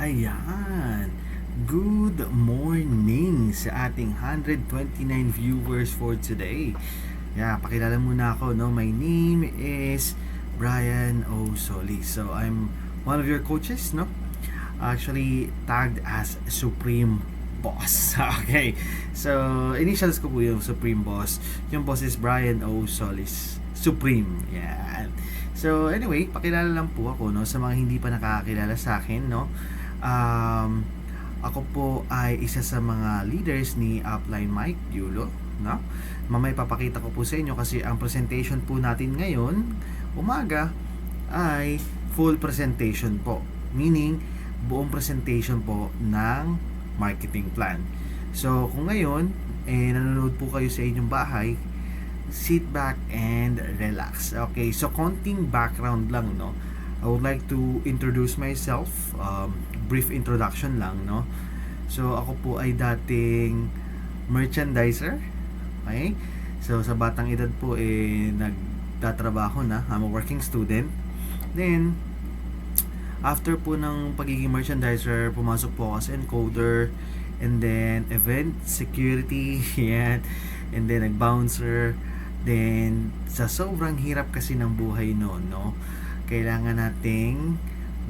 Ayan. Good morning sa ating 129 viewers for today. Yeah, pakilala muna ako, no? My name is Brian O. Solis. So, I'm one of your coaches, no? Actually, tagged as Supreme Boss. Okay. So, initials ko po yung Supreme Boss. Yung boss is Brian O. Solis. Supreme. Yan. So, anyway, pakilala lang po ako, no? Sa mga hindi pa nakakakilala sa akin, no? Ako po ay isa sa mga leaders ni Upline Mike Yulo, no? Mamaya papakita ko po sa inyo kasi ang presentation po natin ngayon, umaga, ay full presentation po. Meaning, buong presentation po ng marketing plan. So, kung ngayon, nanonood po kayo sa inyong bahay, sit back and relax. Okay, so konting background lang, no? I would like to introduce myself, brief introduction lang, no? So, ako po ay dating merchandiser, okay? So, sa batang edad po, nagtatrabaho na, I'm a working student. Then, after po ng pagiging merchandiser, pumasok po ako as encoder, and then event security, yan, and then nag-bouncer. Then, sa sobrang hirap kasi ng buhay noon, no? Kailangan nating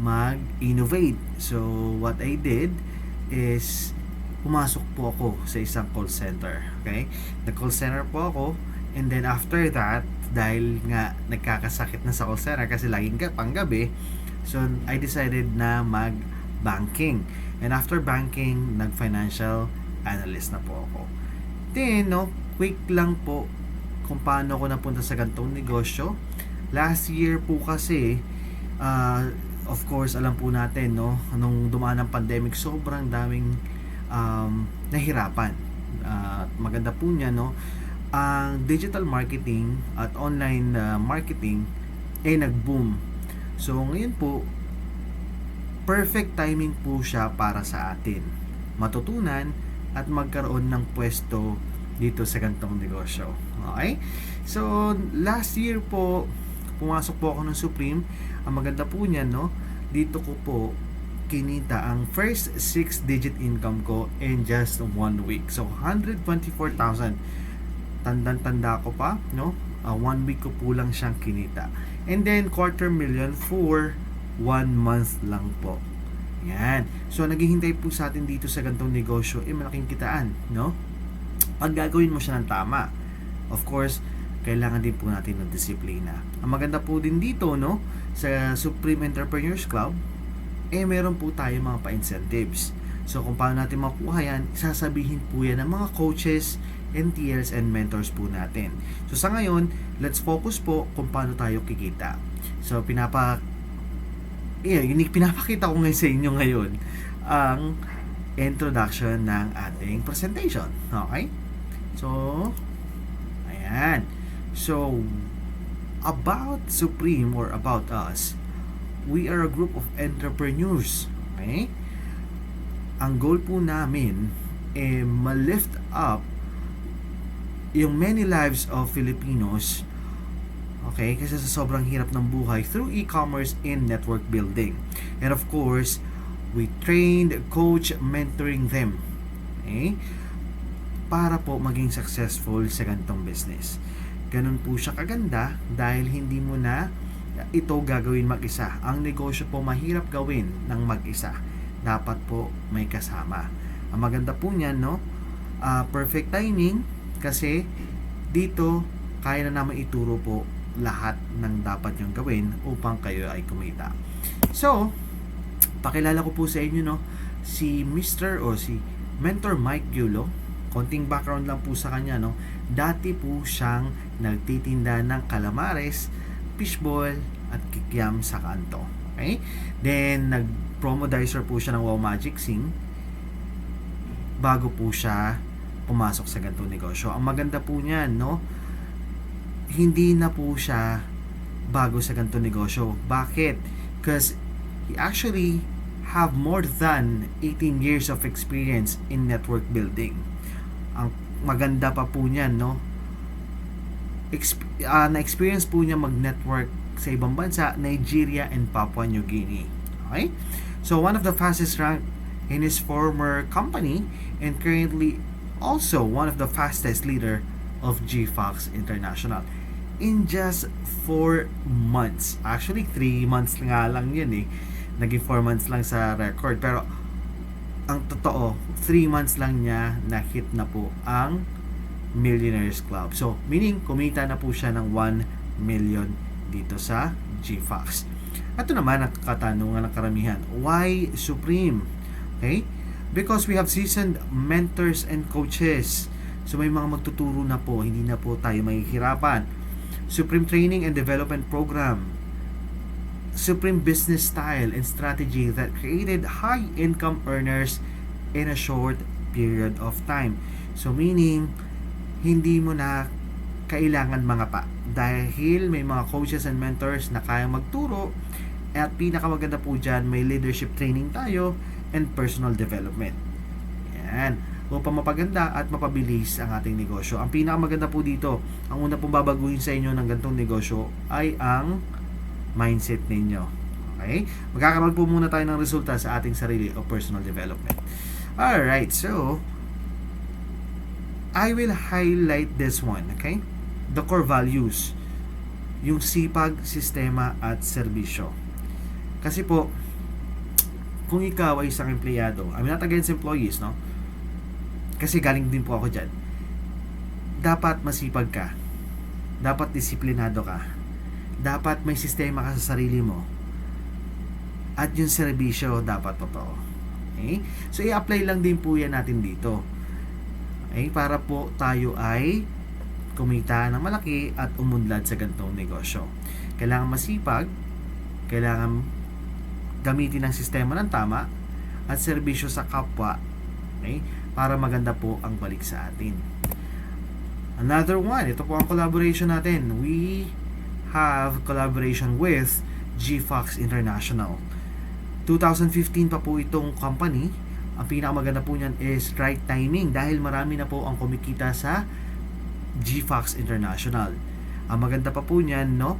mag-innovate. So, what I did is pumasok po ako sa isang call center. Okay? Nag-call center po ako, and then after that, dahil nga nagkakasakit na sa call center kasi laging panggabi, so I decided na mag-banking. And after banking, nag-financial analyst na po ako. Then, no, quick lang po kung paano ako napunta sa ganitong negosyo. Last year po kasi, of course, alam po natin, no, nung dumaan ng pandemic, sobrang daming nahirapan. Maganda po niya, no, ang digital marketing at online marketing nag-boom. So, ngayon po, perfect timing po siya para sa atin matutunan at magkaroon ng pwesto dito sa ganitong negosyo. Okay? So, last year po, pumasok po ako ng Supreme. Ang maganda po niya, no, dito ko po kinita ang first 6-digit income ko in just 1 week. So, 124,000. Tanda ko pa, no? 1 week ko po lang siyang kinita. And then, 250,000 for 1 month lang po. Yan. So, naghihintay po sa atin dito sa ganitong negosyo, malaking kitaan, no? Pag gagawin mo siya ng tama, of course, kailangan din po natin ng disiplina. Ang maganda po din dito, no, sa Supreme Entrepreneurs Club, meron po tayo mga pa-incentives. So, kung paano natin makuha yan, sasabihin po yan ng mga coaches, NTLs, and mentors po natin. So, sa ngayon, let's focus po kung paano tayo kikita. So, pinapakita ko ngayon sa inyo ngayon ang introduction ng ating presentation. Okay? So, ayan. So, about Supreme or about us, we are a group of entrepreneurs. Okay? Ang goal po namin ma-lift up yung many lives of Filipinos, okay, kasi sa sobrang hirap ng buhay through e-commerce and network building. And of course, we trained, coach, mentoring them. Okay? Para po maging successful sa ganitong business. Ganun po siya kaganda dahil hindi mo na ito gagawin mag-isa. Ang negosyo po mahirap gawin ng mag-isa. Dapat po may kasama. Ang maganda po niyan, no? Perfect timing kasi dito kaya na naman ituro po lahat ng dapat yung gawin upang kayo ay kumita. So, pakilala ko po sa inyo, no, si Mr. o si Mentor Mike Yulo. Konting background lang po sa kanya, no. Dati po siyang nagtitinda ng calamares, fishball at kikiam sa kanto. Okay? Then nag-promodizer po siya ng Wow Magic Sing bago po siya pumasok sa ganitong negosyo. Ang maganda po niyan, no, hindi na po siya bago sa ganitong negosyo. Bakit? Because he actually have more than 18 years of experience in network building. Ang maganda pa po niyan, no, na-experience po niya mag-network sa ibang bansa, Nigeria and Papua New Guinea. Okay? So one of the fastest ranked in his former company and currently also one of the fastest leader of GFox International in just 4 months. Actually, 3 months nga lang yun eh. Naging 4 months lang sa record. Pero, ang totoo, 3 months lang niya na-hit na po ang Millionaires Club. So, meaning, kumita na po siya ng 1 million dito sa GFox. Ito naman ang katanungan ng karamihan. Why Supreme? Okay? Because we have seasoned mentors and coaches. So, may mga magtuturo na po. Hindi na po tayo mahihirapan. Supreme Training and Development Program, Supreme Business Style and Strategy that created high income earners in a short period of time. So meaning, hindi mo na kailangan mga pa dahil may mga coaches and mentors na kayang magturo at pinakamaganda po dyan, may leadership training tayo and personal development. Yan. Upang mapaganda at mapabilis ang ating negosyo. Ang pinakamaganda po dito, ang una pong babaguhin sa inyo ng ganitong negosyo ay ang mindset ninyo. Okay? Magkakaroon po muna tayo ng resulta sa ating sarili o personal development. Alright, so I will highlight this one, okay? The core values. Yung sipag, sistema at serbisyo. Kasi po, kung ikaw ay isang empleyado, I'm not against employees, no? Kasi galing din po ako dyan. Dapat masipag ka. Dapat disiplinado ka. Dapat may sistema ka sa sarili mo. At yung serbisyo dapat totoo. Okay? So, i-apply lang din po yan natin dito. Okay? Para po tayo ay kumita ng malaki at umunlad sa ganitong negosyo. Kailangan masipag, kailangan gamitin ang sistema ng tama, at serbisyo sa kapwa. Okay? Para maganda po ang balik sa atin. Another one, ito po ang collaboration natin. We have collaboration with GFox International. 2015 pa po itong company. Ang pinakamaganda po niyan is right timing dahil marami na po ang kumikita sa GFox International. Ang maganda pa po niyan, no?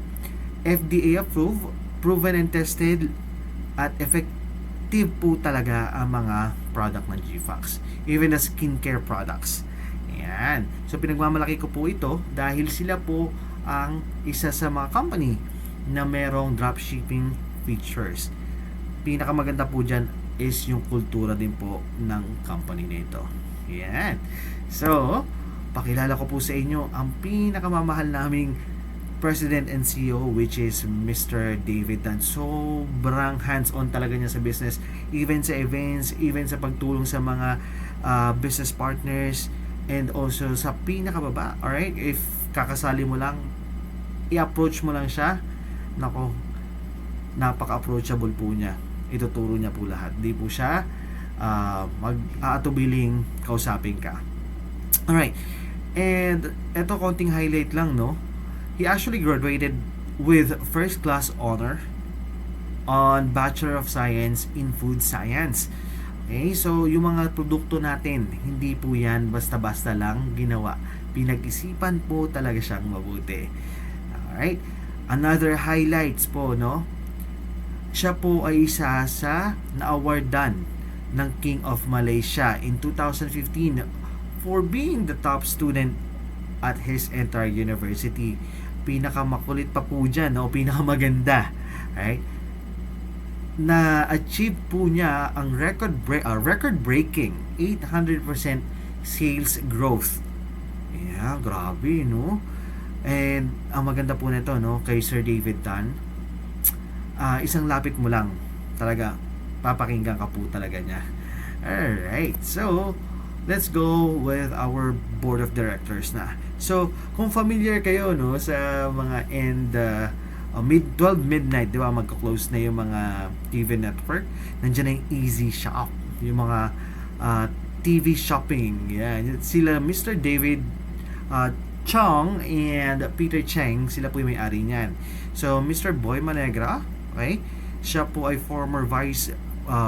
FDA approved, proven and tested at effective po talaga ang mga product ng GFox. Even the skincare products. Ayan. So, pinagmamalaki ko po ito dahil sila po ang isa sa mga company na merong dropshipping features. Pinakamaganda po dyan is yung kultura din po ng company nito. Ayan. So, pakilala ko po sa inyo ang pinakamamahal naming President and CEO, which is Mr. David Tan. Sobrang hands-on talaga niya sa business, even sa events, even sa pagtulong sa mga business partners, and also sa pinakababa. Alright, if kakasali mo lang, i-approach mo lang siya, nako, napaka-approachable po niya. Ituturo niya po lahat. Di po siya mag-aatubiling kausapin ka. Alright, and eto konting highlight lang, no? He actually graduated with first class honor on Bachelor of Science in Food Science. Okay, so yung mga produkto natin, hindi po yan basta-basta lang ginawa. Pinag-isipan po talaga siyang mabuti. Alright, another highlights po, no? Siya po ay isa sa na-awardan ng King of Malaysia in 2015 for being the top student at his entire university. Pinakamakulit pa po dyan, no? Pinakamaganda. Right? Na-achieve po niya ang record-breaking 800% sales growth. Yeah, grabe, no? And ang maganda po nito, no, kay Sir David Tan, isang lapit mo lang, talaga, papakinggan ka po talaga niya. Alright, so, let's go with our board of directors na. So, kung familiar kayo, no, sa mga 12 midnight, di ba, magko-close na yung mga TV network, nandiyan na yung Easy Shop, yung mga TV shopping. Yan. Sila Mr. David Chong and Peter Cheng, sila po yung may-ari niyan. So, Mr. Boy Manegra, okay, siya po ay former vice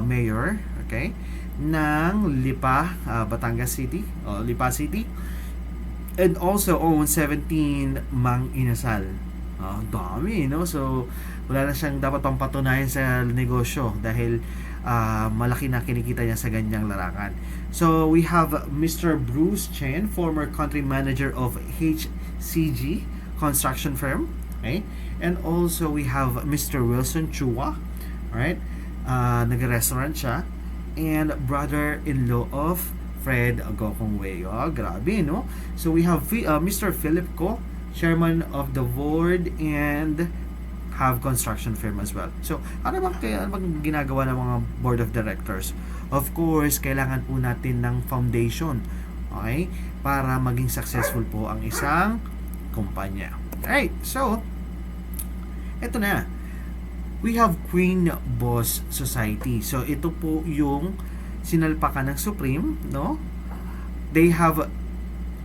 mayor, okay, ng Lipa, Batangas City, Lipa City, and also owns 17 Mang Inasal. Dami, no? So, wala na siyang dapat pang patunayan sa negosyo dahil malaki na kinikita niya sa ganyang larangan. So we have Mr. Bruce Chen, former country manager of HCG construction firm, okay? And also we have Mr. Wilson Chua, right? Nag-restaurant siya, and brother-in-law of Fred Gokongwei. Grabe, no? So we have Mr. Philip Ko, chairman of the board and have construction firm as well. So, ano bang ginagawa ng mga board of directors? Of course, kailangan po natin ng foundation, okay? Para maging successful po ang isang kumpanya. Alright, so, eto na. We have Queen Boss Society. So, ito po yung sinalpakan ng Supreme, no? They have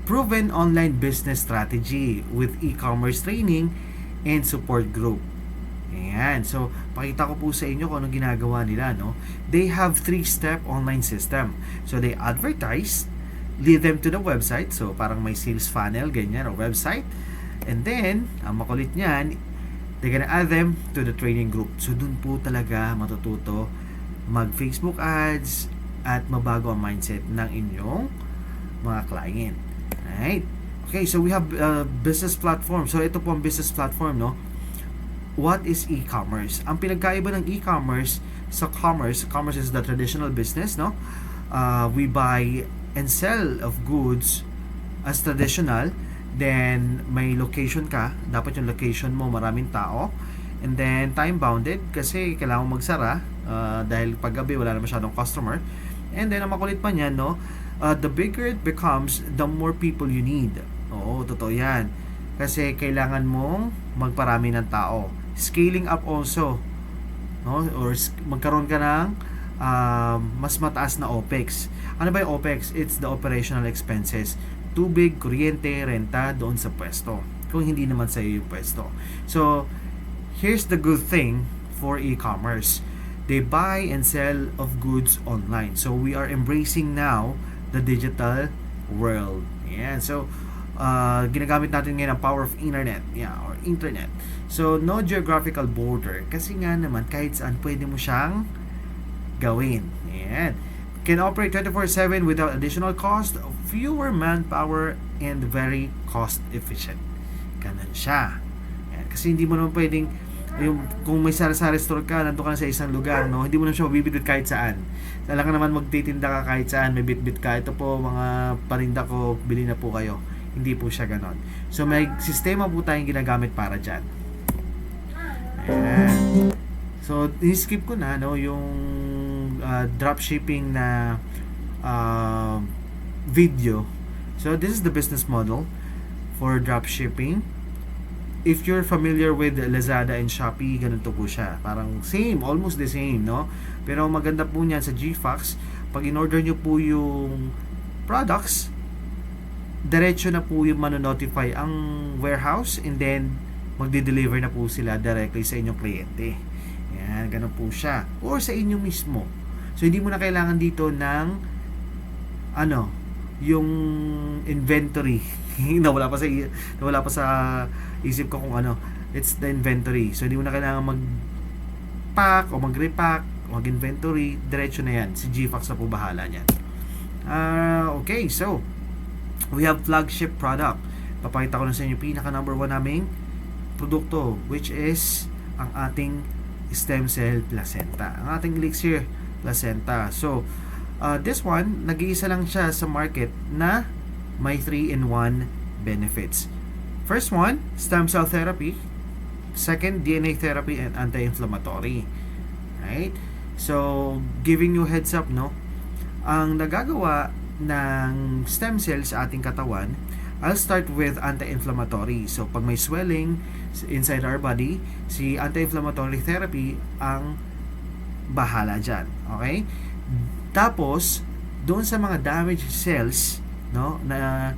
proven online business strategy with e-commerce training and support group. Ayan. So, pakita ko po sa inyo kung anong ginagawa nila, no? They have 3-step online system. So, they advertise, lead them to the website. So, parang may sales funnel, ganyan, o website. And then, ang makulit niyan, they're gonna add them to the training group. So, dun po talaga matututo mag-Facebook ads at mabago ang mindset ng inyong mga client. Right? Okay, so we have business platform. So, ito po ang business platform, no? What is e-commerce? Ang pinagkaiba ng e-commerce sa commerce is the traditional business, no? We buy and sell of goods as traditional. Then, may location ka. Dapat yung location mo maraming tao. And then, time-bounded kasi kailangan mo magsara dahil paggabi wala na masyadong customer. And then, ang makulit pa niyan, no? The bigger it becomes, the more people you need. Oo, totoo yan. Kasi kailangan mong magparami ng tao. Scaling up also, no? Or magkaroon ka ng mas mataas na OPEX. Ano ba yung OPEX? It's the operational expenses. Tubig, kuryente, renta doon sa pwesto. Kung hindi naman sa iyo yung pwesto. So, here's the good thing for e-commerce. They buy and sell of goods online. So, we are embracing now the digital world. Yeah. So, ginagamit natin ngayon ang power of internet. Yeah, or internet. So, no geographical border. Kasi nga naman, kahit saan pwede mo siyang gawin. Yan. Can operate 24/7 without additional cost, fewer manpower, and very cost efficient. Ganun siya. Yan. Kasi hindi mo naman pwedeng kung may sari-sari store ka, nandun ka na sa isang lugar, no? Hindi mo naman siya mabibidot kahit saan. Alam ka naman magtitinda ka kahit saan, may bit-bit ka. Ito po, mga paninda ko, bili na po kayo. Hindi po siya ganon. So, may sistema po tayong ginagamit para dyan. Ayan. So, in-skip ko na, no, yung dropshipping na video. So, this is the business model for dropshipping. If you're familiar with Lazada and Shopee, ganito po siya. Parang same, almost the same, no? Pero maganda po niyan sa GFox, pag in-order nyo po yung products, diretso na po yung manonotify ang warehouse and then magde-deliver na po sila directly sa inyong kliyente. Yan, ganun po siya. Or sa inyo mismo. So, hindi mo na kailangan dito ng yung inventory. nawala pa sa isip ko kung ano. It's the inventory. So, hindi mo na kailangan mag-pack o mag-repack o mag-inventory. Diretso na yan. Si GFox na po bahala niyan. Okay, so we have flagship product. Papakita ko na sa inyo pinaka number 1 naming produkto, which is ang ating stem cell placenta. Ang ating elixir placenta. So, this one, nag-iisa lang siya sa market na may 3-in-1 benefits. First one, stem cell therapy. Second, DNA therapy and anti-inflammatory. Right? So, giving you heads up, no? Ang nagagawa ng stem cells sa ating katawan, I'll start with anti-inflammatory. So, pag may swelling inside our body, si anti-inflammatory therapy ang bahala dyan. Okay? Tapos, doon sa mga damaged cells, no, na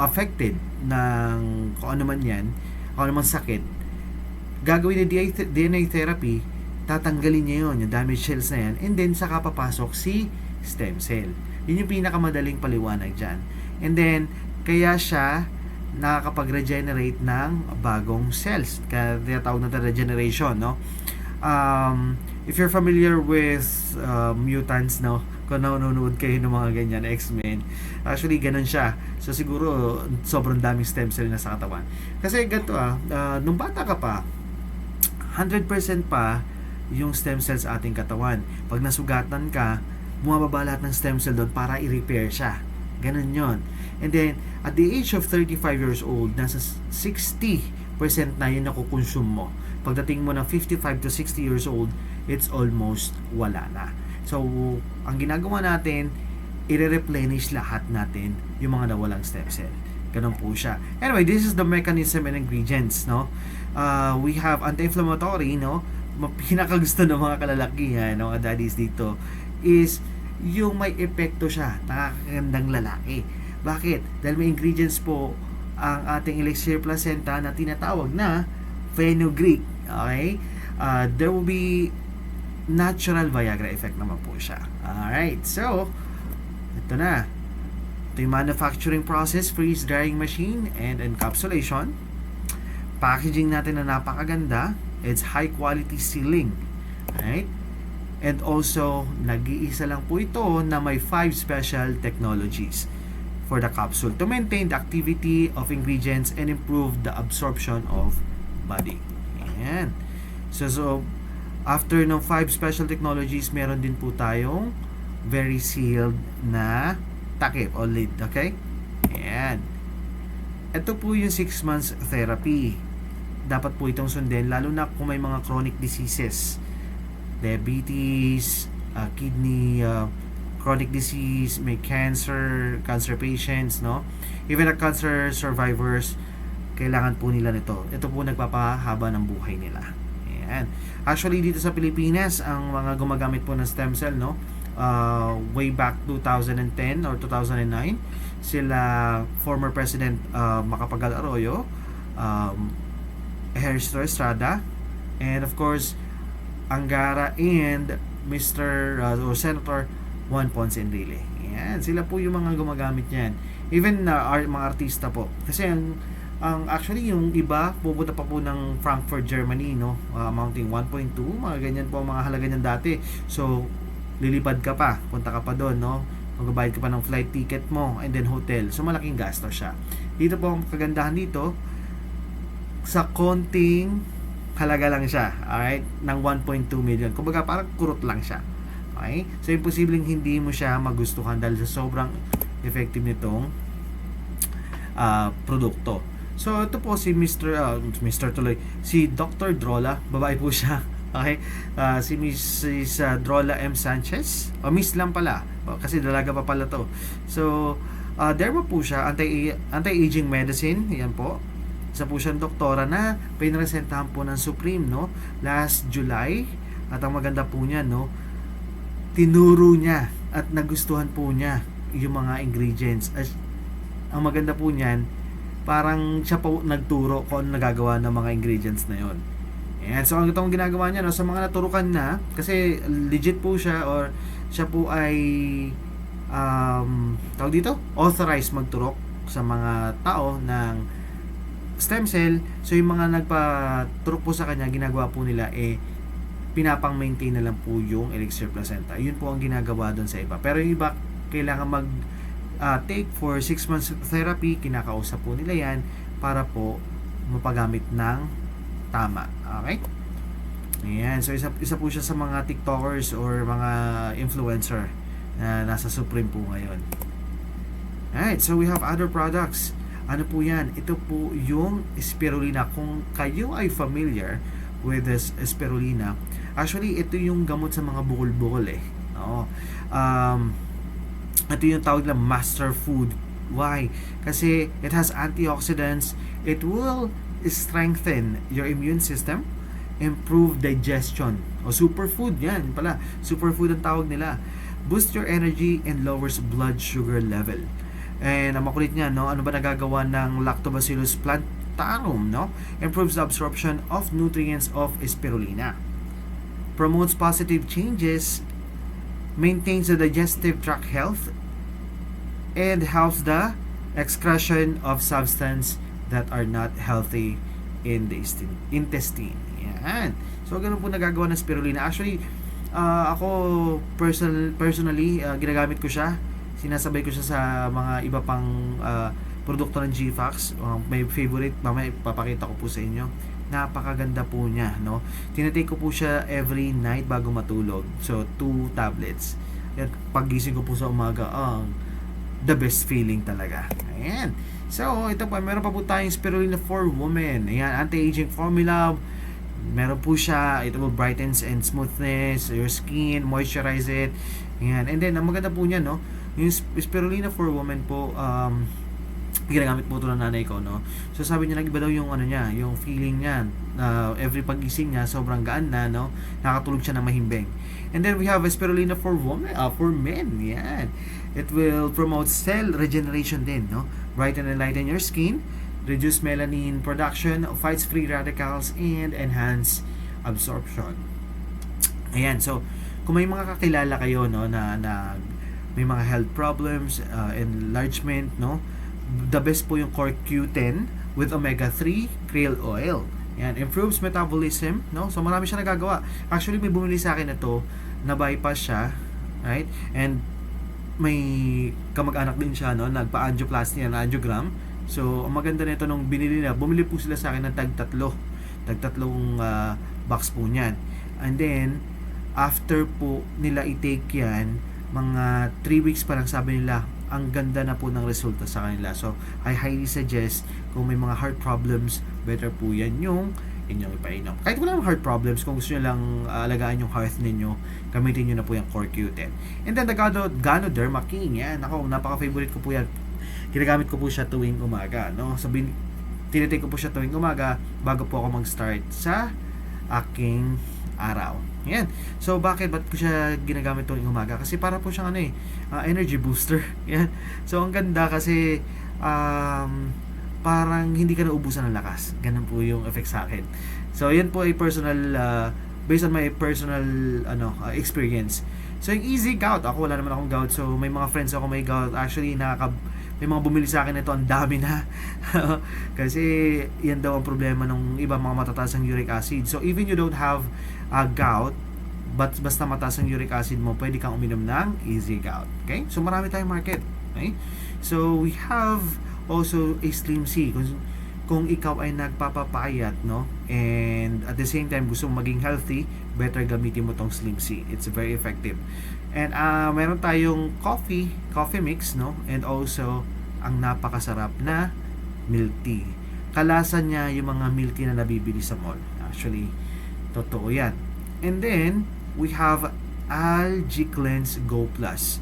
affected ng kung ano man yan, kung ano man sakit, gagawin ni DNA therapy, tatanggalin niya yun, yung damaged cells na yan, and then saka papasok si stem cell. Yun yung pinakamadaling paliwanag dyan. And then, kaya siya nakakapag-regenerate ng bagong cells. Kaya tinatawag natin regeneration, no? if you're familiar with mutants, no, kung nanonood kayo ng mga ganyan, X-Men, actually ganun siya. So siguro sobrang daming stem cell na sa katawan. Kasi ganito nung bata ka pa, 100% pa yung stem cells sa ating katawan. Pag nasugatan ka, bumababa lahat ng stem cell doon para i-repair siya. Ganun yon. And then, at the age of 35 years old, nasa 60% na yun nakukonsume mo. Pagdating mo ng 55 to 60 years old, it's almost wala na. So, ang ginagawa natin, i-replenish lahat natin yung mga nawalang stem cell. Ganun po siya. Anyway, this is the mechanism and ingredients, no? We have anti-inflammatory, no? Pinakagusto ng mga kalalakihan, no, daddies dito, is yung may epekto siya, nakakagandang lalaki. Bakit? Dahil may ingredients po ang ating elixir placenta na tinatawag na fenugreek. Okay? There will be natural Viagra effect naman po siya. Alright, so ito na. Ito yung manufacturing process, freeze drying machine, and encapsulation. Packaging natin na napakaganda. It's high quality sealing. Alright? And also, nag-iisa lang po ito na may 5 special technologies for the capsule to maintain the activity of ingredients and improve the absorption of body. Ayan. So after ng 5 special technologies, meron din po tayong very sealed na takip o lid. Okay? Ayan. Ito po yung 6 months therapy. Dapat po itong sundin, lalo na kung may mga chronic diseases. Diabetes, kidney, chronic disease, may cancer patients, no? Even the cancer survivors, kailangan po nila nito. Ito po nagpapahaba ng buhay nila. Ayan. Actually, dito sa Pilipinas, ang mga gumagamit po ng stem cell, no? Way back 2010 or 2009, sila former President Macapagal Arroyo, Ejercito Estrada, and of course, Angara and Mr. Or Senator Juan Ponce Enrile. Yan, sila po yung mga gumagamit niyan. Even mga artista po. Kasi ang actually yung iba pupunta pa po ng Frankfurt, Germany, no? Amounting 1.2, mga ganyan po ang mga halaga niyan dati. So lilipad ka pa, punta ka pa doon, no? Magbabayad ka pa ng flight ticket mo and then hotel. So malaking gasto siya. Dito po ang kagandahan dito, sa konting halaga lang siya, alright, ng 1.2 million. Kumbaga parang kurot lang siya. Okay? So imposibleng hindi mo siya magustuhan dahil sa sobrang effective nitong produkto. So ito po si Mr. tuloy, si Dr. Drola, babae po siya. Okay? Si Mrs. Drola M. Sanchez, o Miss lang pala, kasi dalaga pa pala to. So derma po siya, anti-aging medicine, yan po. Isa po siyang doktora na pinresentahan po ng Supreme, no, last July. At ang maganda po niya, no, tinuro niya at nagustuhan po niya yung mga ingredients. At ang maganda po niyan, parang siya po nagturo kung ano nagagawa ng mga ingredients na yon. And so ang itong ginagawa niya, no, sa mga naturukan na, kasi legit po siya or siya po ay tawag dito, authorized magturok sa mga tao ng stem cell. So yung mga nagpaturok po sa kanya, ginagawa po nila pinapang-maintain na lang po yung elixir placenta. Yun po ang ginagawa doon sa iba. Pero yung iba, kailangan take for 6 months therapy, kinakausap po nila yan para po mapagamit ng tama. Okay? Ayan. So isa po siya sa mga TikTokers or mga influencer na nasa Supreme po ngayon. Alright, so we have other products. Ano po yan? Ito po yung spirulina. Kung kayo ay familiar with this spirulina, actually, ito yung gamot sa mga bukol-bukol Oo. Ito yung tawag na master food. Why? Kasi it has antioxidants. It will strengthen your immune system, improve digestion. O superfood, yan pala. Superfood ang tawag nila. Boost your energy and lowers blood sugar level. And ang makulit niya, no, ano ba nagagawa ng Lactobacillus plantarum, no? Improves the absorption of nutrients of spirulina. Promotes positive changes, maintains the digestive tract health, and helps the excretion of substance that are not healthy in the intestine. Yan. So, ganun po nagagawa ng spirulina. Actually, ako personally, ginagamit ko siya. Sinasabay ko siya sa mga iba pang produkto ng GFAX. May favorite, mamaya ipapakita ko po sa inyo. Napakaganda po niya, no? Tinatake ko po siya every night bago matulog. So, 2 tablets. At paggising ko po sa umaga, the best feeling talaga. Ayan. So, ito pa, meron pa po tayong spirulina for women. Ayan, anti-aging formula. Meron po siya, it will brightens and smoothness your skin, moisturize it. Ayan. And then, ang maganda po niya, no? Yung spirulina for women po, ginagamit po ito ng nanay ko, no? So sabi niya, nag-iba daw yung ano niya, yung feeling niya, every pagising niya, sobrang gaan na, no? Nakatulog siya ng mahimbing. And then we have a spirulina for women, for men, yan. It will promote cell regeneration din, no? Brighten and lighten your skin, reduce melanin production, fights free radicals, and enhance absorption. Ayan, so kung may mga kakilala kayo, no, na may mga health problems, enlargement, no? The best po yung CoreQ10 with omega-3 krill oil. Yan, improves metabolism, no? So marami siya nagagawa. Actually, may bumili sa akin na to, na bypass siya, right? And may kamag-anak din siya, no? Nagpa-angioplasty na angiogram. So, ang maganda nito nung binili na, bumili po sila sa akin ng tag-tatlong box po niyan. And then, after po nila i-take yan, mga 3 weeks pa lang, sabi nila, ang ganda na po ng resulta sa kanila. So, I highly suggest kung may mga heart problems, better po yan yung inyong ipainom. Kahit wala ng heart problems, kung gusto nyo lang alagaan yung heart ninyo, gamitin nyo na po yung CoreQ10. And then, the Ganoderma King, yan. Ako, napaka-favorite ko po yan. Ginagamit ko po siya tuwing umaga, no? Tinitake ko po siya tuwing umaga bago po ako mag-start sa aking araw. Yan. So, ba't ko siya ginagamit tuwing umaga? Kasi para po siyang energy booster. Yan. So, ang ganda kasi parang hindi ka naubusan ng lakas. Ganun po yung effect sa akin. So, yan po ay personal, based on my personal experience. So, yung easy gout. Ako, wala naman akong gout. So, may mga friends ako may gout. Actually, may mga bumili sa akin nito, ang dami na. Kasi, yan daw ang problema ng iba mga matataas ang uric acid. So, even you don't have gout, but basta mataas ang uric acid mo, pwede kang uminom ng easy gout. Okay? So, marami tayong market. Okay? So, we have also a Slim C. Kung ikaw ay nagpapapayat, no? And at the same time, gusto mong maging healthy, better gamitin mo tong Slim C. It's very effective. And meron tayong coffee mix, no? And also, ang napakasarap na milk tea. Kalasan niya yung mga milk tea na nabibili sa mall. Actually, totoo yan. And then, we have Algae Cleanse Go Plus.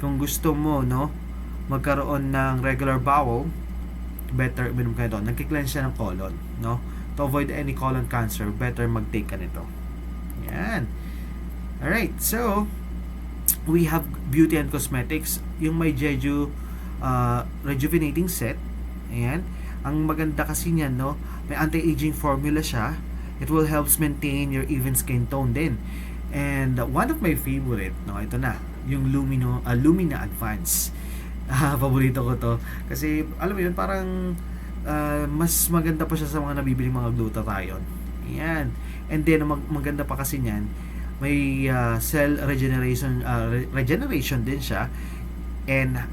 Kung gusto mo, no, magkaroon ng regular bowel, better uminom ka nito. Nagki-cleanse siya ng colon, no? To avoid any colon cancer, better mag-take ka nito. Yan. Alright, so, we have Beauty and Cosmetics. Yung may Jeju rejuvenating set. Ayan. Ang maganda kasi niyan, no? May anti-aging formula siya. It will helps maintain your even skin tone din. And one of my favorite, no, ito na, yung Lumina Advance. Paborito ko to. Kasi, alam mo yun, parang mas maganda pa siya sa mga nabibiling mga glutathione. Ayan. And then, maganda pa kasi niyan, may cell regeneration din siya, and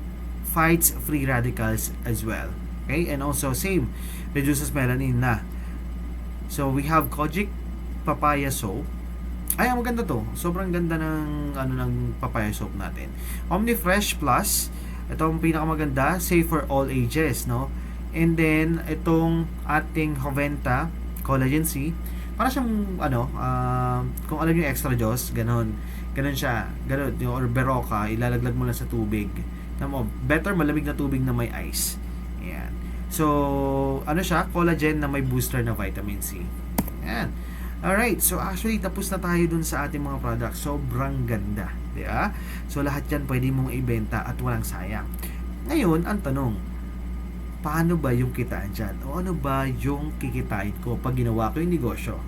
fights free radicals as well. Okay? And also, same, reduces melanin na. So, we have Kojic Papaya Soap. Ay, maganda to. Sobrang ganda ng papaya soap natin. OmniFresh Plus. Ito ang pinakamaganda. Safe for all ages, no? And then, itong ating Joventa Collagen C. Para siyang, kung alam niyo extra Diyos, ganon siya. Ganon, or Berocca, ilalaglag mo lang sa tubig. Better malamig na tubig na may ice. Ayan. So, siya? Collagen na may booster na vitamin C. Ayan. Alright, so actually tapos na tayo dun sa ating mga products. Sobrang ganda, di ba? So lahat yan pwede mong ibenta at walang sayang. Ngayon, ang tanong, paano ba yung kitaan dyan? O ano ba yung kikitain ko pag ginawa ko yung negosyo?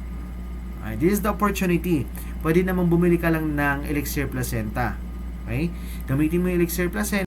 This is the opportunity. Pwede namang bumili ka lang ng Elixir Placenta. Okay? Gamitin mo yung Elixir Placenta.